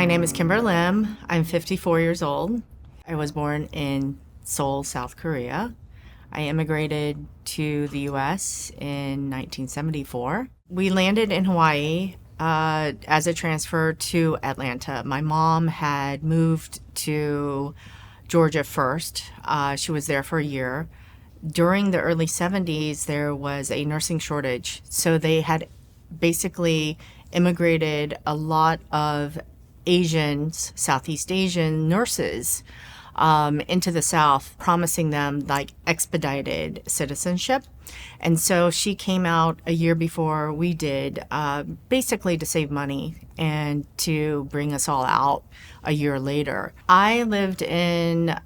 My name is Kymber Lim. I'm 54 years old. I was born in Seoul, South Korea. I immigrated to the US in 1974. We landed in Hawaii as a transfer to Atlanta. My mom had moved to Georgia first. She was there for a year. During the early 70s, there was a nursing shortage. So they had basically immigrated a lot of Asians, Southeast Asian nurses into the South, promising them like expedited citizenship. And so she came out a year before we did, basically to save money and to bring us all out a year later. I lived in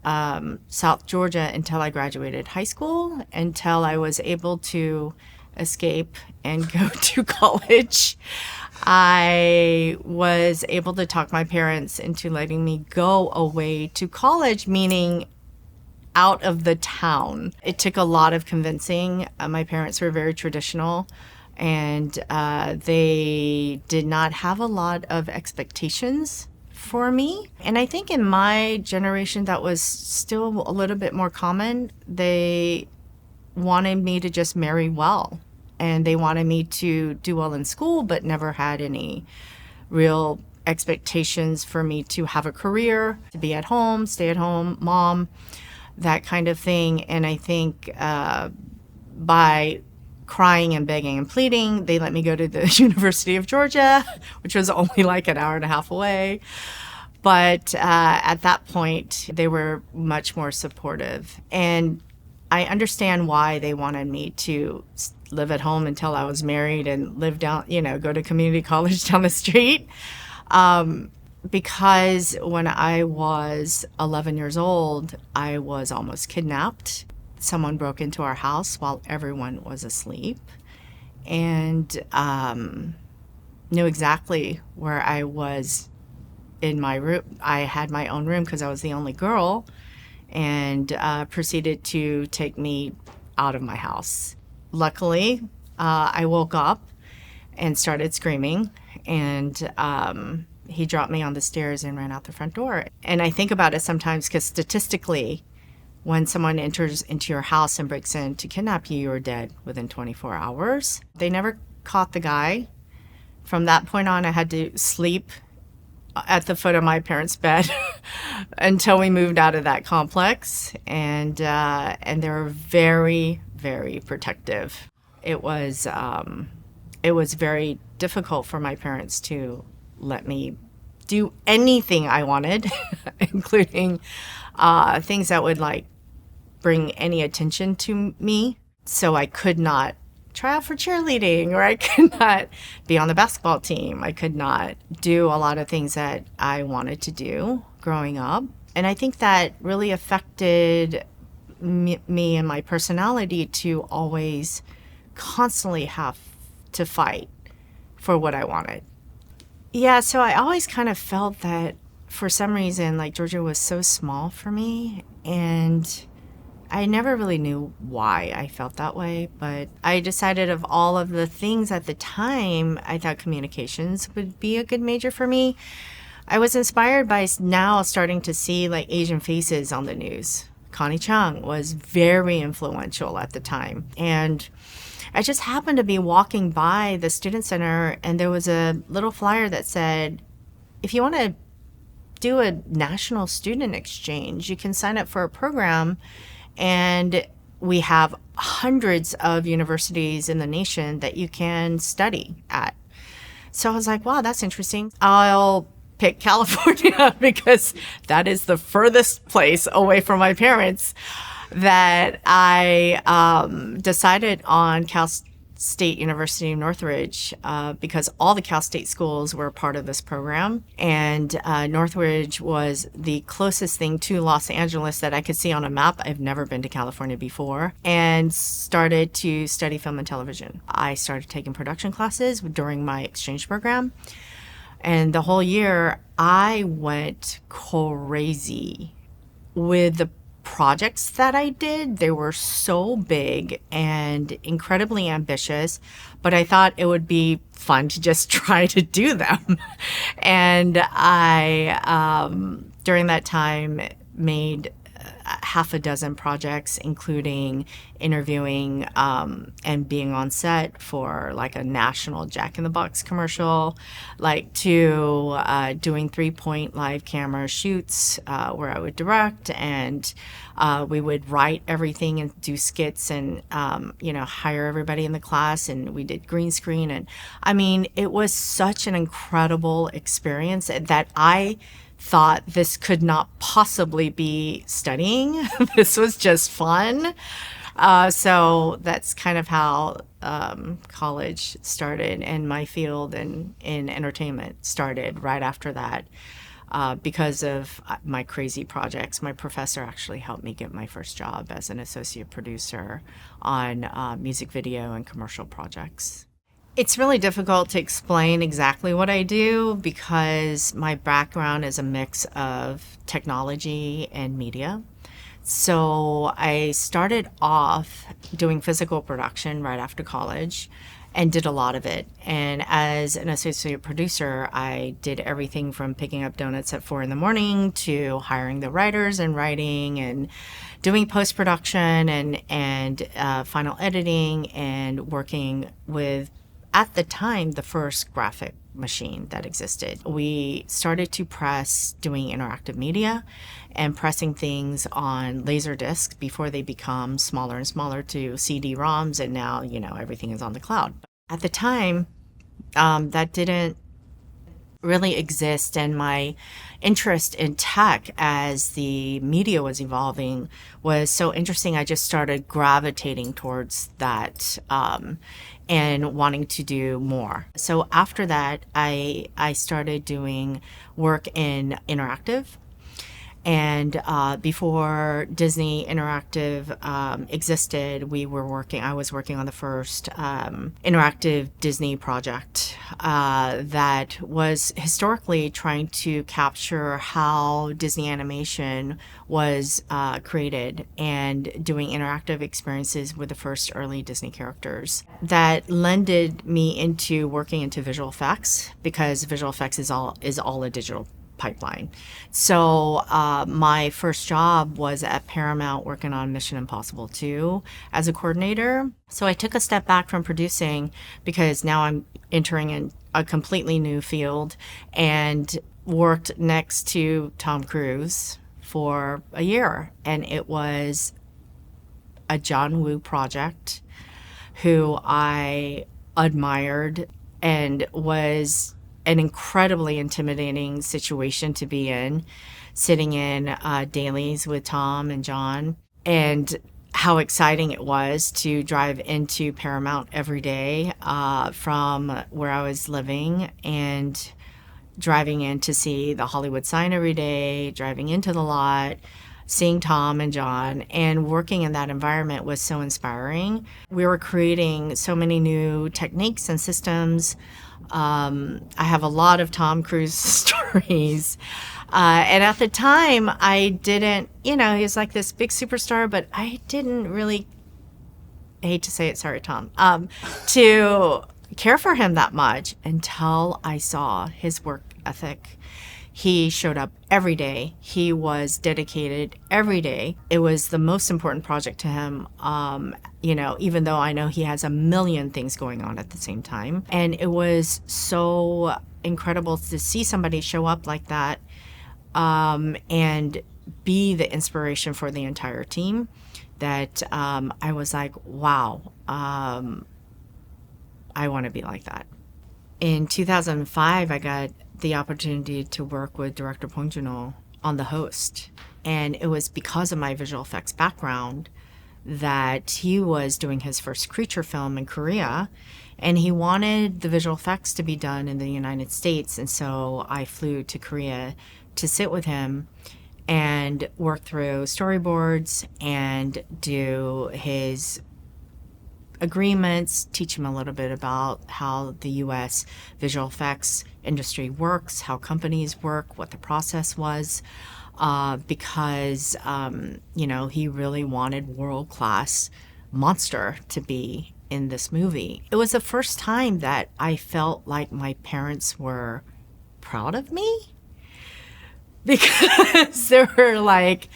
South Georgia until I graduated high school, until I was able to escape and go to college. I was able to talk my parents into letting me go away to college, meaning out of the town. It took a lot of convincing. My parents were very traditional, and they did not have a lot of expectations for me. And I think in my generation, that was still a little bit more common. They wanted me to just marry well. And they wanted me to do well in school, but never had any real expectations for me to have a career, to be at home, stay at home, mom, that kind of thing. And I think by crying and begging and pleading, they let me go to the University of Georgia, which was only like an hour and a half away. But at that point, they were much more supportive. And I understand why they wanted me to live at home until I was married and live down, go to community college down the street. Because when I was 11 years old, I was almost kidnapped. Someone broke into our house while everyone was asleep and knew exactly where I was in my room. I had my own room because I was the only girl, and proceeded to take me out of my house. Luckily, I woke up and started screaming, and he dropped me on the stairs and ran out the front door. And I think about it sometimes because statistically, when someone enters into your house and breaks in to kidnap you, you're dead within 24 hours. They never caught the guy. From that point on, I had to sleep at the foot of my parents' bed until we moved out of that complex, and they were very, very protective. It was very difficult for my parents to let me do anything I wanted, including things that would like bring any attention to me. So I could not try out for cheerleading, or I could not be on the basketball team. I could not do a lot of things that I wanted to do growing up. And I think that really affected me and my personality to always constantly have to fight for what I wanted. Yeah, so I always kind of felt that for some reason, like Georgia was so small for me, and I never really knew why I felt that way, but I decided of all of the things at the time, I thought communications would be a good major for me. I was inspired by now starting to see like Asian faces on the news. Connie Chung was very influential at the time. And I just happened to be walking by the student center, and there was a little flyer that said, if you want to do a national student exchange, you can sign up for a program. And we have hundreds of universities in the nation that you can study at. So I was like, wow, that's interesting. I'll pick California because that is the furthest place away from my parents. That I decided on Cal State University of Northridge because all the Cal State schools were part of this program. And Northridge was the closest thing to Los Angeles that I could see on a map. I've never been to California before, and started to study film and television. I started taking production classes during my exchange program. And the whole year, I went crazy with the projects that I did, they were so big and incredibly ambitious, but I thought it would be fun to just try to do them. And during that time, made half a dozen projects, including interviewing and being on set for like a national Jack in the Box commercial, like to doing 3-point live camera shoots where I would direct, and we would write everything and do skits and hire everybody in the class, and we did green screen. And I mean, it was such an incredible experience that I thought this could not possibly be studying. This was just fun. So that's kind of how college started, and my field in entertainment started right after that. Because of my crazy projects, my professor actually helped me get my first job as an associate producer on music video and commercial projects. It's really difficult to explain exactly what I do because my background is a mix of technology and media. So I started off doing physical production right after college and did a lot of it. And as an associate producer, I did everything from picking up donuts at 4 a.m. to hiring the writers and writing and doing post-production and final editing and working with, at the time, the first graphic machine that existed. We started to press doing interactive media and pressing things on laser discs before they become smaller and smaller to CD-ROMs, and now, everything is on the cloud. At the time, that didn't really exist, and my interest in tech as the media was evolving was so interesting. I just started gravitating towards that and wanting to do more. So after that, I started doing work in interactive. And before Disney Interactive existed, I was working on the first interactive Disney project that was historically trying to capture how Disney animation was created and doing interactive experiences with the first early Disney characters. That lended me into working into visual effects, because visual effects is all a digital pipeline. So my first job was at Paramount working on Mission Impossible 2 as a coordinator. So I took a step back from producing because now I'm entering in a completely new field, and worked next to Tom Cruise for a year. And it was a John Woo project who I admired, and was an incredibly intimidating situation to be in, sitting in dailies with Tom and John, and how exciting it was to drive into Paramount every day from where I was living, and driving in to see the Hollywood sign every day, driving into the lot, seeing Tom and John, and working in that environment was so inspiring. We were creating so many new techniques and systems. I have a lot of Tom Cruise stories. And at the time, I didn't, he was like this big superstar, but I didn't really, I hate to say it, sorry, Tom, to care for him that much until I saw his work ethic. He showed up every day. He was dedicated every day. It was the most important project to him, even though I know he has a million things going on at the same time. And it was so incredible to see somebody show up like that and be the inspiration for the entire team, that I was like, wow, I want to be like that. In 2005, I got the opportunity to work with director Bong Joon-ho on The Host. And it was because of my visual effects background that he was doing his first creature film in Korea, and he wanted the visual effects to be done in the United States. And so I flew to Korea to sit with him and work through storyboards and do his agreements, teach him a little bit about how the U.S. visual effects industry works, how companies work, what the process was. because, he really wanted world-class monster to be in this movie. It was the first time that I felt like my parents were proud of me, because they were like,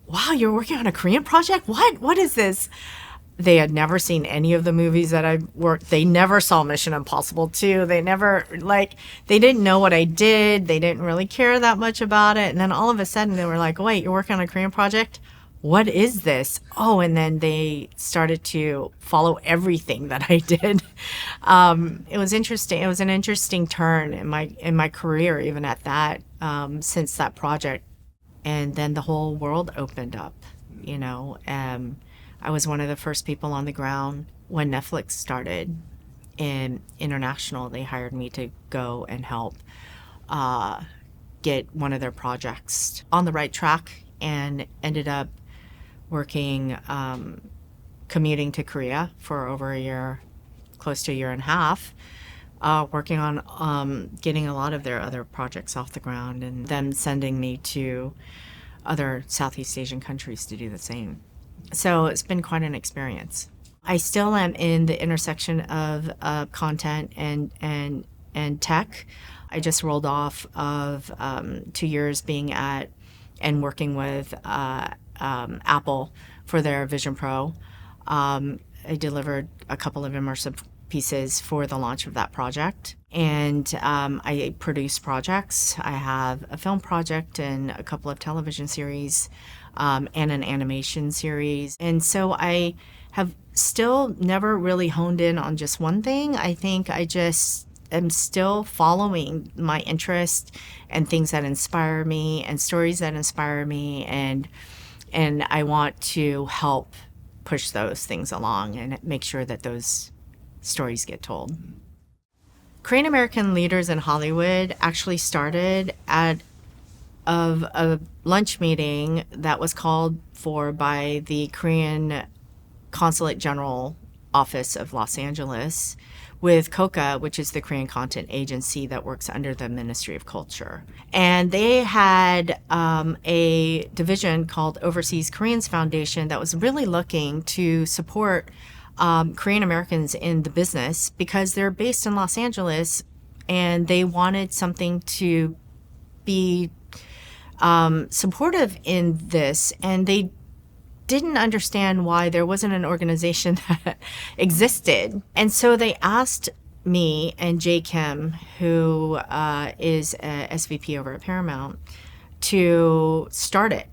wow, you're working on a Korean project? What is this? They had never seen any of the movies that I worked. They never saw Mission Impossible 2. They never, they didn't know what I did. They didn't really care that much about it. And then all of a sudden they were like, wait, you're working on a Korean project? What is this? Oh, and then they started to follow everything that I did. It was interesting. It was an interesting turn in my career, even at that, since that project. And then the whole world opened up, I was one of the first people on the ground when Netflix started in international. They hired me to go and help get one of their projects on the right track, and ended up working, commuting to Korea for over a year, close to a year and a half, working on getting a lot of their other projects off the ground, and them sending me to other Southeast Asian countries to do the same. So it's been quite an experience. I still am in the intersection of content and tech. I just rolled off of 2 years being at and working with Apple for their Vision Pro. I delivered a couple of immersive pieces for the launch of that project. And I produce projects. I have a film project and a couple of television series, and an animation series. And so I have still never really honed in on just one thing. I think I just am still following my interest and things that inspire me and stories that inspire me. And I want to help push those things along and make sure that those stories get told. Korean American leaders in Hollywood actually started out of a lunch meeting that was called for by the Korean Consulate General Office of Los Angeles with KOCA, which is the Korean content agency that works under the Ministry of Culture. And they had a division called Overseas Koreans Foundation that was really looking to support Korean Americans in the business, because they're based in Los Angeles and they wanted something to be supportive in this, and they didn't understand why there wasn't an organization that existed. And so they asked me and Jay Kim, who is a SVP over at Paramount, to start it.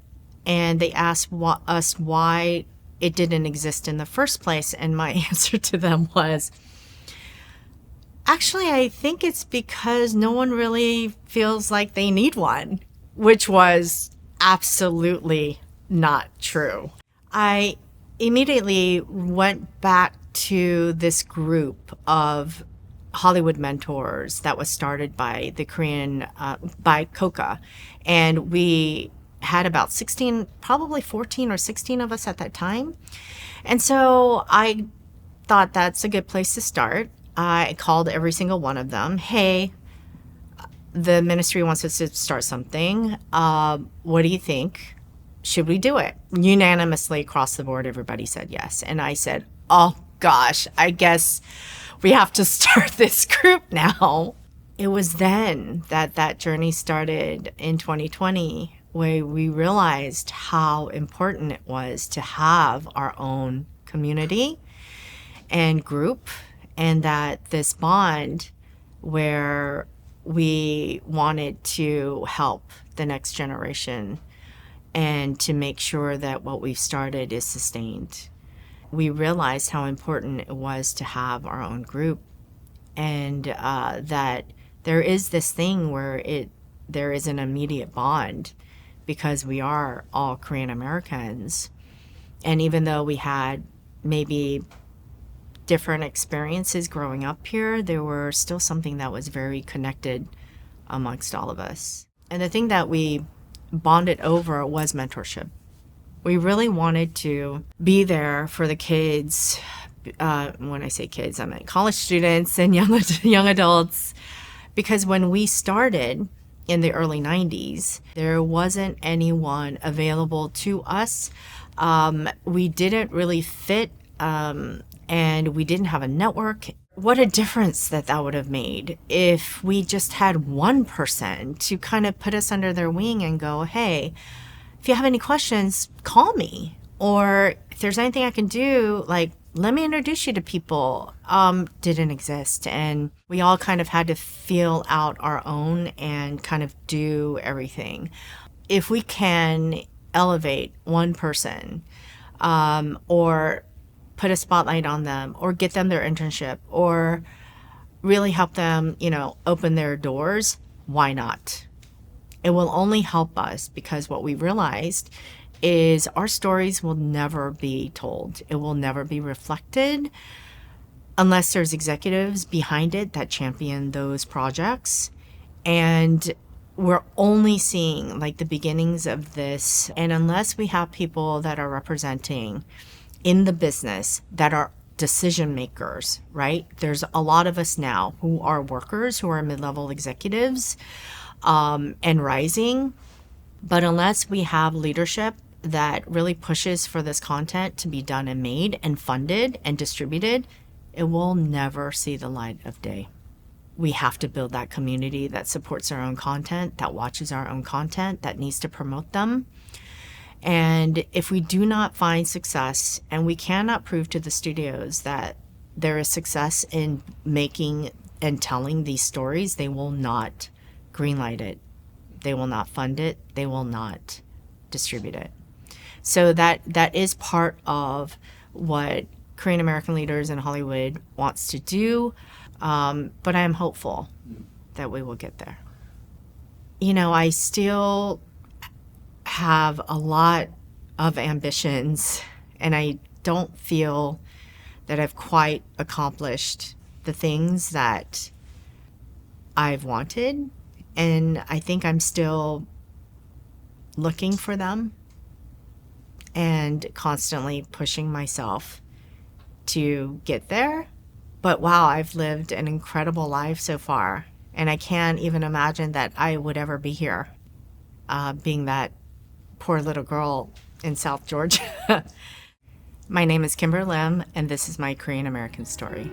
And they asked us why it didn't exist in the first place. And my answer to them was, actually, I think it's because no one really feels like they need one, which was absolutely not true. I immediately went back to this group of Hollywood mentors that was started by the Korean, by KOCA. And we had about 16, probably 14 or 16 of us at that time. And so I thought that's a good place to start. I called every single one of them. Hey, the ministry wants us to start something. What do you think? Should we do it? Unanimously across the board, everybody said yes. And I said, oh gosh, I guess we have to start this group now. It was then that journey started in 2020, where we realized how important it was to have our own community and group, and that this bond where we wanted to help the next generation and to make sure that what we've started is sustained. We realized how important it was to have our own group, and that there is this thing where there is an immediate bond because we are all Korean Americans. And even though we had maybe different experiences growing up here, there were still something that was very connected amongst all of us. And the thing that we bonded over was mentorship. We really wanted to be there for the kids. When I say kids, I mean college students and young adults. Because when we started, in the early 90s, there wasn't anyone available to us. We didn't really fit, and we didn't have a network. What a difference that would have made if we just had one person to kind of put us under their wing and go, hey, if you have any questions, call me. Or if there's anything I can do, like, let me introduce you to people, didn't exist. And we all kind of had to feel out our own and kind of do everything. If we can elevate one person, or put a spotlight on them, or get them their internship, or really help them, open their doors, why not? It will only help us, because what we realized is our stories will never be told. It will never be reflected unless there's executives behind it that champion those projects. And we're only seeing like the beginnings of this. And unless we have people that are representing in the business that are decision makers, right? There's a lot of us now who are workers, who are mid-level executives, and rising. But unless we have leadership that really pushes for this content to be done and made and funded and distributed, it will never see the light of day. We have to build that community that supports our own content, that watches our own content, that needs to promote them. And if we do not find success, and we cannot prove to the studios that there is success in making and telling these stories, they will not greenlight it. They will not fund it. They will not distribute it. So that is part of what Korean American Leaders in Hollywood wants to do. But I am hopeful that we will get there. I still have a lot of ambitions, and I don't feel that I've quite accomplished the things that I've wanted. And I think I'm still looking for them and constantly pushing myself to get there. But wow, I've lived an incredible life so far. And I can't even imagine that I would ever be here, being that poor little girl in South Georgia. My name is Kymber Lim, and this is my Korean American story.